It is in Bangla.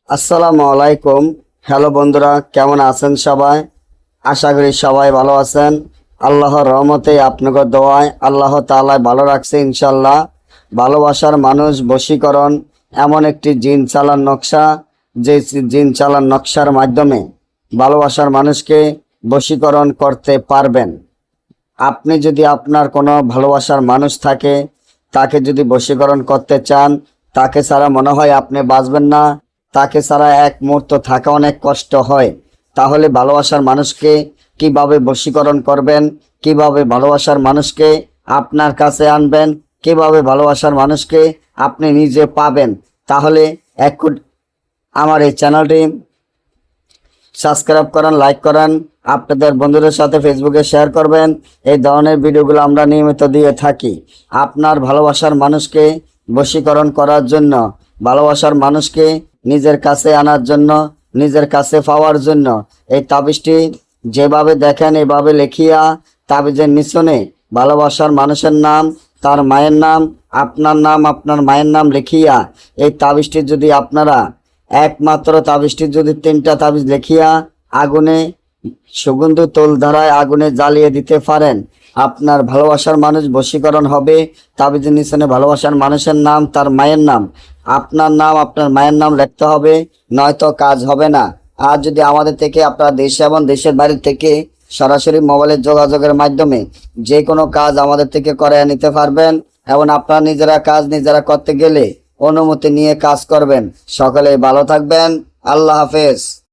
আসসালামু আলাইকুম। হ্যালো বন্ধুরা, কেমন আছেন সবাই? আশা করি সবাই ভালো আছেন। আল্লাহর রহমতে আপনাদের দোয়ায় আল্লাহ তাআলা ভালো রাখছে ইনশাল্লাহ। ভালোবাসার মানুষ বশীকরণ এমন একটি জিন চালান নকশা, যে জিন চালান নকশার মাধ্যমে ভালোবাসার মানুষকে বশীকরণ করতে পারবেন। আপনি যদি আপনার কোনো ভালোবাসার মানুষ থাকে, তাকে যদি বশীকরণ করতে চান, তাকে ছাড়া মনে হয় আপনি বাঁচবেন না, তাকে ছাড়া এক মুহূর্ত থাকা অনেক কষ্ট হয়, তাহলে ভালোবাসার মানুষকে কিভাবে বশীকরণ করবেন, কিভাবে ভালোবাসার মানুষকে আপনার কাছে আনবেন, কিভাবে ভালোবাসার মানুষকে আপনি নিজে পাবেন, তাহলে আমার এই চ্যানেলটি সাবস্ক্রাইব করেন, লাইক করেন, আপনাদের বন্ধুদের সাথে ফেসবুকে শেয়ার করবেন। এই ধরনের ভিডিওগুলো আমরা নিয়মিত দিয়ে থাকি। আপনার ভালোবাসার মানুষকে বশীকরণ করার জন্য, ভালোবাসার মানুষকে নিজের কাছে আনার জন্য, নিজের কাছে পাওয়ার জন্য এই তাবিজটি যেভাবে দেখেন এভাবে লেখিয়া তাবিজের নিচনে ভালোবাসার মানুষের নাম, তার মায়ের নাম, আপনার নাম, আপনার মায়ের নাম লিখিয়া এই তাবিজটি যদি আপনারা একমাত্র তাবিজটি যদি 3টা তাবিজ লিখিয়া আগুনে সুগন্ধ তোল ধারায় আগুনে জ্বালিয়ে দিতে পারেন, আপনার ভালোবাসার মানুষ বশীকরণ হবে। তাবিজের নিচনে ভালোবাসার মানুষের নাম, তার মায়ের নাম, আপনার নাম, আপনার মায়ের নাম লিখতে হবে, নয়তো কাজ হবে না। আর যদি আমাদের থেকে আপনার দেশে এবং দেশের বাইরে থেকে সরাসরি মোবাইলের যোগাযোগের মাধ্যমে যে কোনো কাজ আমাদের থেকে করে নিতে পারবেন, এবং আপনারা নিজেরা কাজ নিজেরা করতে গেলে অনুমতি নিয়ে কাজ করবেন। সকলে ভালো থাকবেন। আল্লাহ হাফেজ।